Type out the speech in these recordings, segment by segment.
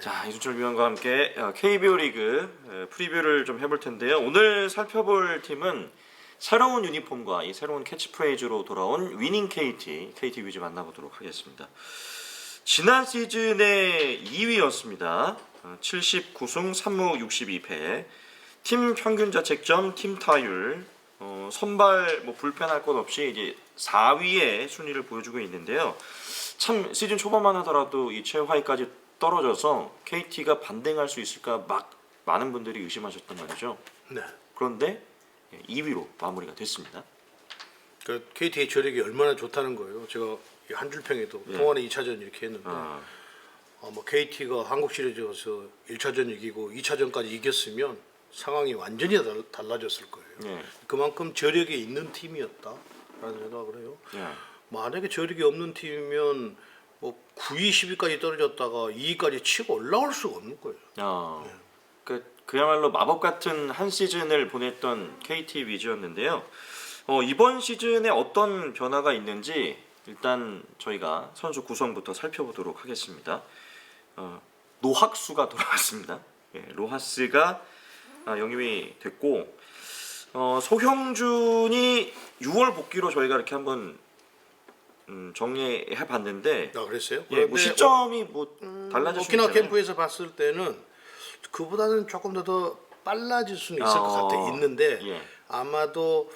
자, 이순철 위원과 함께 KBO 리그 프리뷰를 좀 해볼 텐데요. 오늘 살펴볼 팀은 새로운 유니폼과 이 새로운 캐치프레이즈로 돌아온 위닝 KT 위즈 만나보도록 하겠습니다. 지난 시즌의 2위였습니다. 79승 3무 62패, 팀 평균 자책점, 팀 타율, 선발 불펜할 것 없이 이제 4위의 순위를 보여주고 있는데요. 참 시즌 초반만 하더라도 이 최하위까지 떨어져서 KT가 반등할 수 있을까 막 많은 분들이 의심하셨단 말이죠. 네. 그런데 2위로 마무리가 됐습니다. 그 KT의 저력이 얼마나 좋다는 거예요. 제가 한 줄평에도 통안에 2차전 이렇게 했는데 KT가 한국 시리즈에서 1차전 이기고 2차전까지 이겼으면 상황이 완전히 달라졌을 거예요. 예. 그만큼 저력이 있는 팀이었다라는 생각을 해요. 예. 만약에 저력이 없는 팀이면 9위, 10위까지 떨어졌다가 2위까지 치고 올라올 수가 없는 거예요. 그야말로 마법 같은 한 시즌을 보냈던 KT 위즈였는데요. 이번 시즌에 어떤 변화가 있는지 일단 저희가 선수 구성부터 살펴보도록 하겠습니다. 노학수가 돌아왔습니다. 로하스가 영입이 됐고, 소형준이 6월 복귀로 저희가 이렇게 한번 정리해 봤는데, 그랬어요? 시점이 달라질 수 오키나와 있잖아요. 캠프에서 봤을 때는 그보다는 조금 더 빨라질 수는 있을 것 같아 있는데 아마도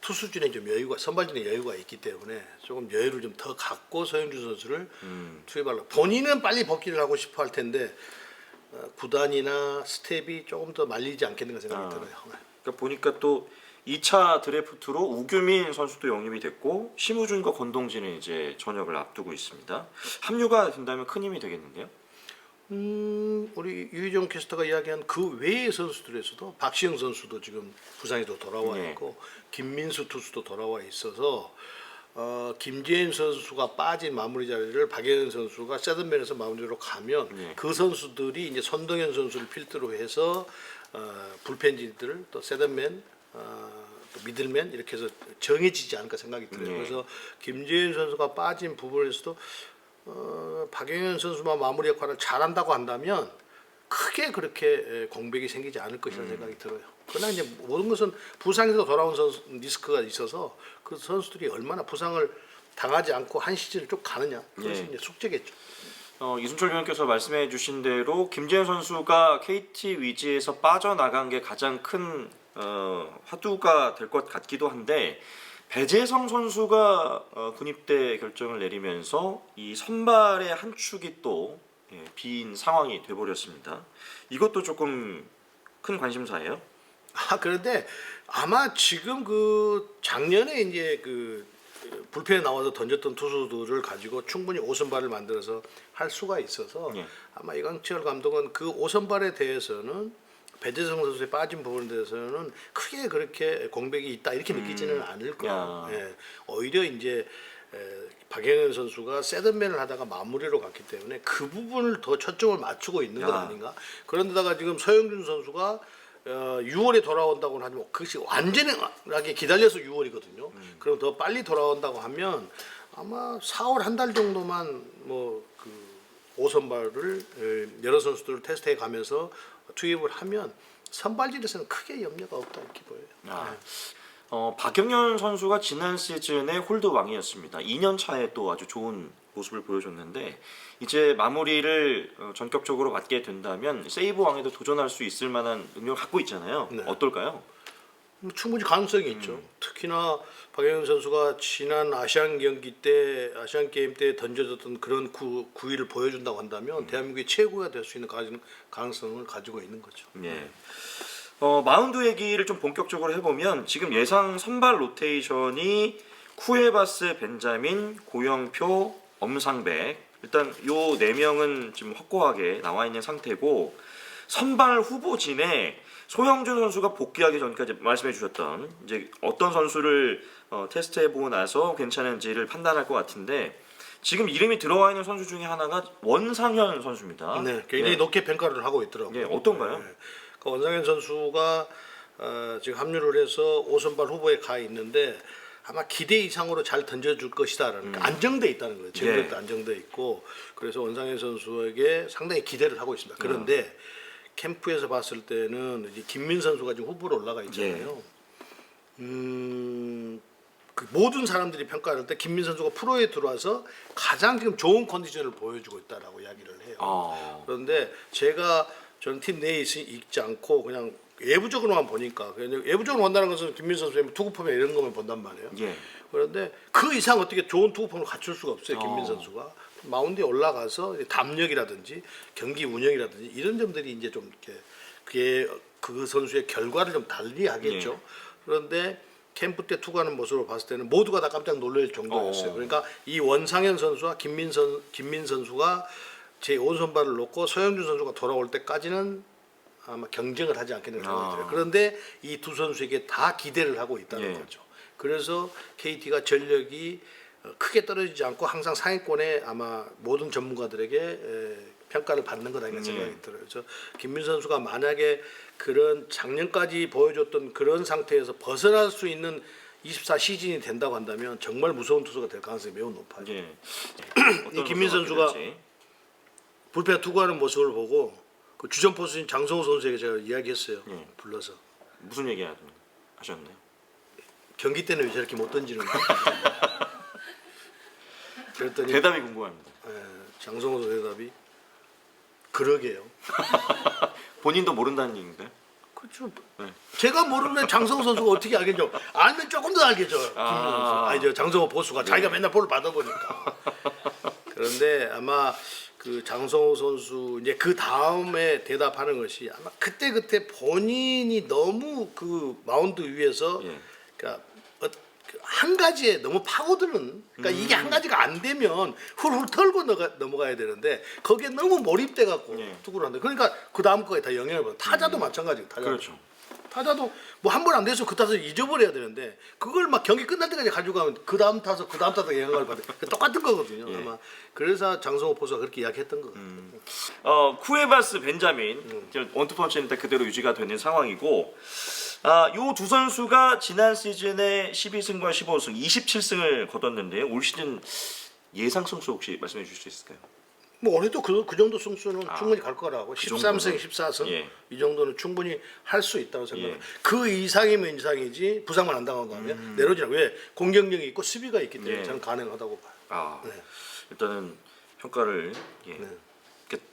투수진에 좀 여유가, 선발진에 여유가 있기 때문에 조금 여유를 좀 더 갖고 서영준 선수를 투입하려고. 본인은 빨리 복귀를 하고 싶어 할 텐데 구단이나 스텝이 조금 더 말리지 않겠는가 생각이 들어요. 그러니까 보니까 또 2차 드래프트로 우규민 선수도 영입이 됐고, 심우준과 권동진은 이제 전역을 앞두고 있습니다. 합류가 된다면 큰 힘이 되겠는데요. 우리 유희정 캐스터가 이야기한 그 외의 선수들에서도 박시영 선수도 지금 부상에도 돌아와 있고 김민수 투수도 돌아와 있어서 김재인 선수가 빠진 마무리 자리를 박영현 선수가 세든맨에서 마무리로 가면 그 선수들이 이제 손동현 선수를 필두로 해서 불펜진들을 또 세든맨 또 미들맨 이렇게 해서 정해지지 않을까 생각이 들어요. 그래서 김재인 선수가 빠진 부분에서도 박영현 선수만 마무리 역할을 잘한다고 한다면 크게 그렇게 공백이 생기지 않을 것이라는 생각이 들어요. 그러나 이제 모든 것은 부상에서 돌아온 선수 리스크가 있어서 그 선수들이 얼마나 부상을 당하지 않고 한 시즌을 쭉 가느냐, 그것이 이제 숙제겠죠. 이순철 위원께서 말씀해주신 대로 김재현 선수가 KT 위즈에서 빠져나간 게 가장 큰 화두가 될 것 같기도 한데, 배재성 선수가 군입대 결정을 내리면서 이 선발의 한 축이 또 빈 상황이 돼버렸습니다. 이것도 조금 큰 관심사예요. 그런데 아마 지금 그 작년에 이제 그 불펜에 나와서 던졌던 투수들을 가지고 충분히 5선발을 만들어서 할 수가 있어서 아마 이강철 감독은 그 5선발에 대해서는 배재성 선수의 빠진 부분에 대해서는 크게 그렇게 공백이 있다 이렇게 느끼지는 않을 거예요. 오히려 이제 박영현 선수가 세든맨을 하다가 마무리로 갔기 때문에 그 부분을 더 초점을 맞추고 있는 건 아닌가. 그런데다가 지금 서영준 선수가 6월에 돌아온다고 하지만 그것이 완전하게 기다려서 6월이거든요. 그럼 더 빨리 돌아온다고 하면 아마 4월 한 달 정도만 그 5선발을 여러 선수들을 테스트해 가면서 투입을 하면 선발진에서는 크게 염려가 없다 이렇게 보여요. 박영현 선수가 지난 시즌의 홀드 왕이었습니다. 2년 차에 또 아주 좋은 모습을 보여줬는데, 이제 마무리를 전격적으로 맡게 된다면 세이브 왕에도 도전할 수 있을 만한 능력을 갖고 있잖아요. 어떨까요? 충분히 가능성이 있죠. 특히나 박영현 선수가 지난 아시안 경기 때, 아시안 게임 때 던져졌던 그런 구위를 보여준다고 한다면 대한민국의 최고가 될 수 있는 가능성을 가지고 있는 거죠. 마운드 얘기를 좀 본격적으로 해보면, 지금 예상 선발 로테이션이 쿠에바스, 벤자민, 고영표, 엄상백, 일단 요 4명은 지금 확고하게 나와 있는 상태고, 선발 후보진에 소형준 선수가 복귀하기 전까지 말씀해 주셨던 이제 어떤 선수를 테스트해 보고 나서 괜찮은지를 판단할 것 같은데, 지금 이름이 들어와 있는 선수 중에 하나가 원상현 선수입니다. 굉장히 높게 평가를 하고 있더라고요. 어떤가요? 원상현 선수가 지금 합류를 해서 5선발 후보에 가 있는데 아마 기대 이상으로 잘 던져줄 것이다라는 안정돼 있다는 거예요. 지금도 예. 안정돼 있고 그래서 원상현 선수에게 상당히 기대를 하고 있습니다. 그런데 캠프에서 봤을 때는 이제 김민 선수가 지금 후보로 올라가 있잖아요. 그 모든 사람들이 평가할 때 김민 선수가 프로에 들어와서 가장 지금 좋은 컨디션을 보여주고 있다라고 이야기를 해요. 그런데 저는 팀 내에 있지 않고 그냥 외부적으로만 보니까 그냥 외부적으로 본다는 것은 김민 선수의 투구폼 이런 것만 본단 말이에요. 예. 그런데 그 이상 어떻게 좋은 투구폼을 갖출 수가 없어요. 김민 선수가 마운드에 올라가서 담력이라든지 경기 운영이라든지 이런 점들이 이제 좀 이렇게 그게 그 선수의 결과를 좀 달리하겠죠. 예. 그런데 캠프 때 투구하는 모습을 봤을 때는 모두가 다 깜짝 놀랄 정도였어요. 그러니까 이 원상현 선수와 김민 선수가 제 5선발을 놓고 서영준 선수가 돌아올 때까지는 아마 경쟁을 하지 않겠는 생각이 들어요. 그런데 이 두 선수에게 다 기대를 하고 있다는 예. 거죠. 그래서 KT가 전력이 크게 떨어지지 않고 항상 상위권에 아마 모든 전문가들에게 평가를 받는 거다 이런 생각이 들어요. 그래서 김민 선수가 만약에 그런 작년까지 보여줬던 그런 상태에서 벗어날 수 있는 24 시즌이 된다고 한다면 정말 무서운 투수가 될 가능성이 매우 높아요. 예. 이 김민 선수가 불펜 투구하는 모습을 보고 그 주전 포수인 장성호 선수에게 제가 이야기했어요. 불러서 무슨 얘기 하셨나요? 경기 때는 왜 저렇게 못 던지는가? 그랬더니 대답이 궁금합니다. 장성호 선수 대답이 그러게요. 본인도 모른다는 얘기인가요? 그렇죠. 네. 제가 모르는 장성호 선수가 어떻게 알겠죠? 알면 조금 더 알겠죠. 김민수 선수. 저 장성호 보수가 자기가 맨날 볼을 받아보니까. 그런데 아마 그 장성호 선수 이제 그 다음에 대답하는 것이 아마 그때 본인이 너무 그 마운드 위에서 그러니까 한 가지에 너무 파고드는 그러니까 이게 한 가지가 안 되면 훌훌 털고 넘어가야 되는데 거기에 너무 몰입돼 갖고 투구를 한다. 그러니까 그 다음 거에 다 영향을 받아. 타자도 마찬가지고 그렇죠. 타자도 뭐 한 번 안 돼서 그 타석 잊어버려야 되는데 그걸 막 경기 끝날 때까지 가지고 가면 그 다음 타석 영향을 받아. 똑같은 거거든요. 아마 그래서 장성호 포수가 그렇게 이야기했던 거 같아요. 쿠에바스 벤자민 원투펀치는 그대로 유지가 되는 상황이고 요 두 선수가 지난 시즌에 12승과 15승 27승을 거뒀는데요. 올 시즌 예상 승수 혹시 말씀해 주실 수 있을까요? 뭐 올해도 그 정도 승수는 충분히 갈 거라고. 그 13승, 정도는. 14승 이 정도는 충분히 할 수 있다고 생각해요. 예. 그 이상이면 이상이지 부상만 안 당하고 하면 내려오지나 왜 공격력이 있고 수비가 있기 때문에 저는 가능하다고 봐요. 일단은 평가를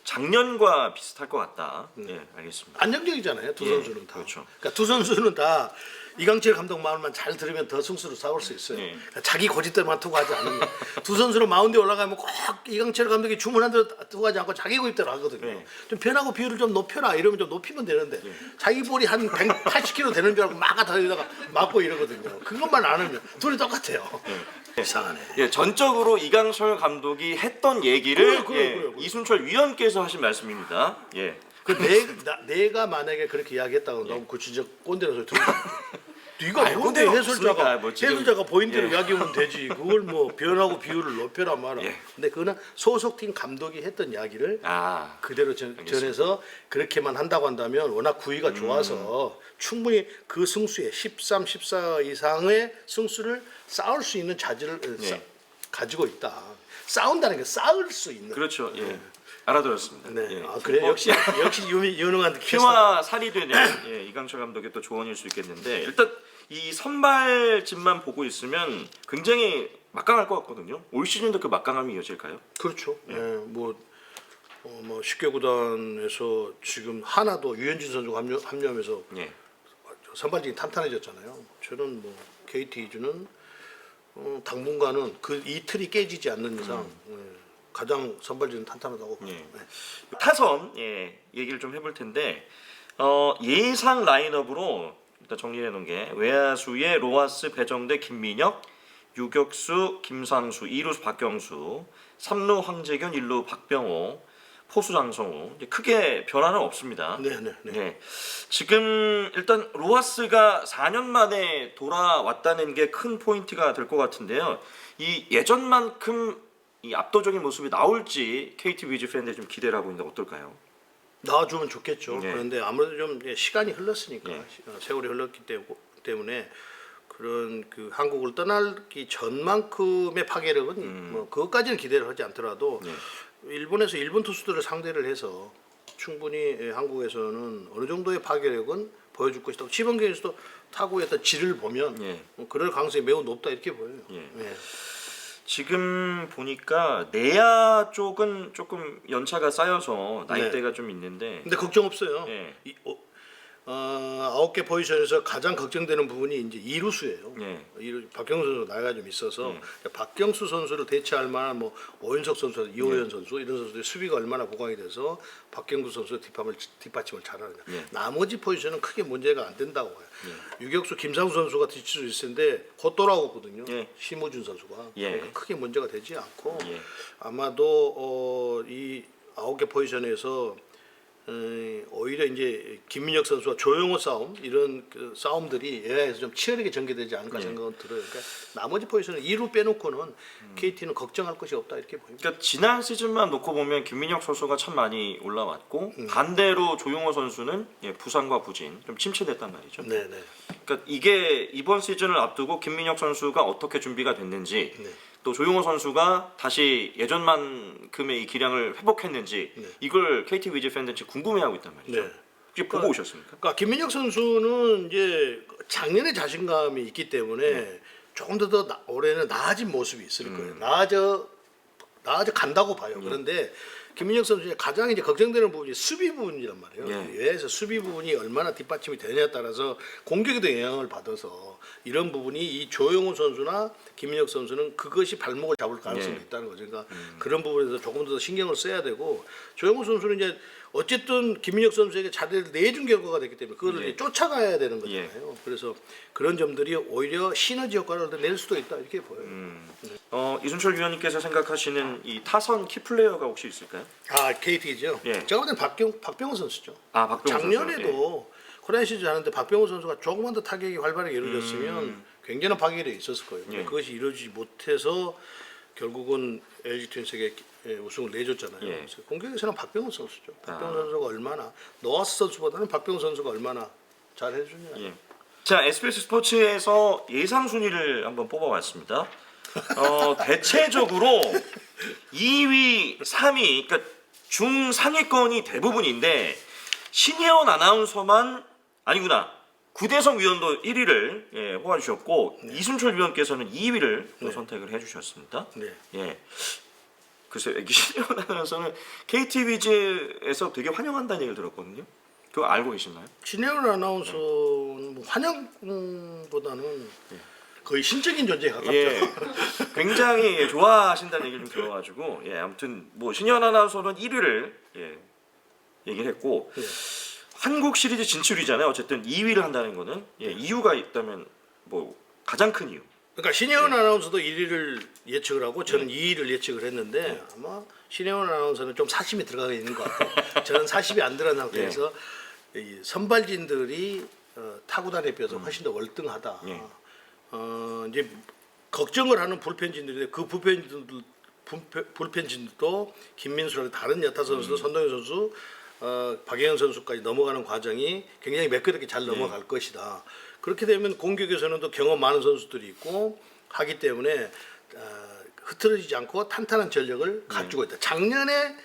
작년과 비슷할 것 같다. 알겠습니다. 안정적이잖아요. 두 선수는 다. 그렇죠. 그러니까 두 선수는 다 이강철 감독 마음만 잘 들으면 더 승수로 싸울 수 있어요. 그러니까 자기 고집대로만 투구하지 않으면 두 선수는 마운드에 올라가면 꼭 이강철 감독이 주문한 대로 투구하지 않고 자기 고집대로 하거든요. 좀 변하고 비율을 좀 높여라 이러면 좀 높이면 되는데 자기 볼이 한 180kg 되는 줄 알고 막 다니다가 맞고 이러거든요. 그것만 안 하면 둘이 똑같아요. 이상하네. 전적으로 이강철 감독이 했던 얘기를 그래. 이순철 위원께서 하신 말씀입니다. 내가 만약에 그렇게 이야기했다고 너무 그 진짜 꼰대라는 소리 들으면 네가 뭔데 꼰대가 없으니까 해설자가 보인 대로 예. 이야기하면 되지. 그걸 뭐 변하고 비율을 높여라 마라. 근데 그거는 소속팀 감독이 했던 이야기를 그대로 전해서 그렇게만 한다고 한다면 워낙 구위가 좋아서 충분히 그 승수에 13, 14 이상의 승수를 쌓을 수 있는 자질을 가지고 있다. 싸운다는 게 쌓을 수 있는. 그렇죠. 알아들었습니다. 그래 역시 유능한 피와 살이 되는 이강철 감독의 또 조언일 수 있겠는데 일단 이 선발진만 보고 있으면 굉장히 막강할 것 같거든요. 올 시즌도 그 막강함이 이어질까요? 그렇죠. 뭐 10개 구단에서 지금 하나도 유현진 선수가 합류하면서 선발진이 탄탄해졌잖아요. 저는 뭐 KT 위주는 당분간은 이 틀이 깨지지 않는 이상 가장 선발진은 탄탄하다고 봐요. 타선 얘기를 좀 해볼 텐데 예상 라인업으로 일단 정리해 놓은 게 외야수에 로하스, 배정대, 김민혁, 유격수, 김상수, 2루수 박경수, 3루 황재균, 1루 박병호, 포수 장성우. 크게 변화는 없습니다. 네. 지금 일단 로하스가 4년 만에 돌아왔다는 게 큰 포인트가 될 것 같은데요. 이 예전만큼 이 압도적인 모습이 나올지 KT 위즈 팬들이 좀 기대를 하고 있는데 어떨까요? 나와주면 좋겠죠. 그런데 아무래도 좀 시간이 흘렀으니까 세월이 흘렀기 때문에 그런 그 한국을 떠나기 전만큼의 파괴력은 뭐 그것까지는 기대를 하지 않더라도 네. 일본에서 일본 투수들을 상대를 해서 충분히 한국에서는 어느 정도의 파괴력은 보여줄 것이다. 시범경에서도 타구의 어떤 질을 보면 예. 그럴 가능성이 매우 높다 이렇게 보여요. 예. 예. 지금 보니까 내야 쪽은 조금 연차가 쌓여서 나이대가 좀 있는데 근데 걱정 없어요. 예. 9개 포지션에서 가장 걱정되는 부분이 이제 이루수예요. 예. 박경수 선수 나이가 좀 있어서 예. 박경수 선수를 대체할 만한 뭐 오윤석 선수, 이호연 예. 선수 이런 선수들의 수비가 얼마나 보강이 돼서 박경수 선수의 뒷받침을 잘하느냐. 예. 나머지 포지션은 크게 문제가 안 된다고 봐요. 유격수 김상수 선수가 뒤칠 수 있을 텐데 곧 돌아오거든요. 예. 심우준 선수가 예. 그러니까 크게 문제가 되지 않고 예. 아마도 이 9개 포지션에서 오히려 이제 김민혁 선수와 조용호 싸움 이런 그 싸움들이 예에서 좀 치열하게 전개되지 않을까 생각은 들어요. 그러니까 나머지 포지션은 2루 빼놓고는 KT는 걱정할 것이 없다 이렇게 보입니다. 그러니까 지난 시즌만 놓고 보면 김민혁 선수가 참 많이 올라왔고 반대로 조용호 선수는 부상과 부진 좀 침체됐단 말이죠. 네네. 그러니까 이게 이번 시즌을 앞두고 김민혁 선수가 어떻게 준비가 됐는지 네. 또 조용호 선수가 다시 예전만큼의 이 기량을 회복했는지 이걸 KT 위즈 팬들이 궁금해하고 있단 말이죠. 네. 혹시 보고 오셨습니까? 그러니까 김민혁 선수는 이제 작년에 자신감이 있기 때문에 조금 더 올해는 나아진 모습이 있을 거예요. 나아져 간다고 봐요. 그런데 김민혁 선수의 가장 이제 걱정되는 부분이 수비 부분이란 말이에요. 예. 왜에서 수비 부분이 얼마나 뒷받침이 되냐에 따라서 공격에도 영향을 받아서 이런 부분이 이 조용호 선수나 김민혁 선수는 그것이 발목을 잡을 가능성이 예. 있다는 거죠. 그러니까 그런 부분에서 조금 더 신경을 써야 되고 조용호 선수는 이제 어쨌든 김민혁 선수에게 자리를 내준 결과가 됐기 때문에 그걸 예. 이제 쫓아가야 되는 거잖아요. 그래서 그런 점들이 오히려 시너지 효과를 낼 수도 있다 이렇게 보여요. 이순철 위원님께서 생각하시는 이 타선 키플레이어가 혹시 있을까요? KT죠. 예. 제가 볼 땐 박병호 선수죠. 아, 박병호 작년에도 코리안 시즌 하는데 박병호 선수가 조금만 더 타격이 활발하게 이루어졌으면 굉장한 파괴력이 있었을 거예요. 근데 예. 그것이 이루어지지 못해서 결국은 LG 트윈스에게 우승을 내줬잖아요. 예. 그래서 공격에서는 박병호 선수죠. 박병호 선수가 얼마나 노아스 선수보다는 박병호 선수가 얼마나 잘 해주냐. 예. 자, SBS 스포츠에서 예상 순위를 한번 뽑아봤습니다. 대체적으로 2위, 3위, 그러니까 중상위권이 대부분인데 신혜원 아나운서만 아니구나. 구대성 위원도 1위를 뽑아주셨고 이순철 위원께서는 2위를 선택을 해주셨습니다. 네. 예. 글쎄요, 이 신혜원 아나운서는 KT 위즈에서 되게 환영한다는 얘기를 들었거든요. 그거 알고 계시나요? 신혜원 아나운서는 뭐 환영보다는 거의 신적인 존재에 가깝죠. 예, 굉장히 좋아하신다는 얘기를 좀 들어가지고 아무튼 뭐 신혜원 아나운서는 1위를 얘기를 했고 한국 시리즈 진출이잖아요. 어쨌든 2위를 한다는 거는 이유가 있다면 뭐 가장 큰 이유. 그러니까 신혜원 아나운서도 1위를 예측을 하고 저는 2위를 예측을 했는데 아마 신혜원 아나운서는 좀 사심이 들어가 있는 것 같아요. 저는 사심이 안 들어간 상태에서 이 선발진들이 타구단에 비해서 훨씬 더 월등하다. 이제 걱정을 하는 불펜진들인데 그 불펜진들도 김민수라는 다른 여타 선수도 선동현 선수, 박영현 선수까지 넘어가는 과정이 굉장히 매끄럽게 잘 넘어갈 것이다. 그렇게 되면 공격에서는 또 경험 많은 선수들이 있고 하기 때문에 흐트러지지 않고 탄탄한 전력을 가지고 있다. 작년에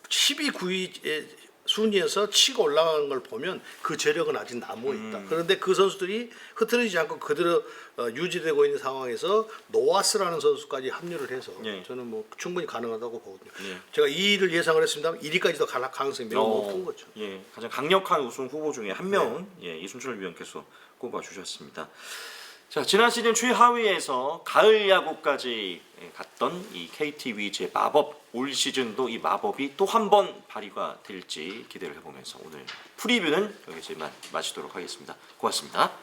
12, 9위 순위에서 치고 올라간 걸 보면 그 재력은 아직 남아 있다. 그런데 그 선수들이 흐트러지지 않고 그대로 유지되고 있는 상황에서 노아스라는 선수까지 합류를 해서 저는 뭐 충분히 가능하다고 보거든요. 제가 2위를 예상을 했습니다. 1위까지도 갈 가능성이 매우 높은 거죠. 가장 강력한 우승 후보 중에 한 명은 이순철 위원께서 꼽아 주셨습니다. 자, 지난 시즌 최하위에서 가을 야구까지 갔던 이 KT 위즈의 마법, 올 시즌도 이 마법이 또 한 번 발휘가 될지 기대를 해보면서 오늘 프리뷰는 여기서 마치도록 하겠습니다. 고맙습니다.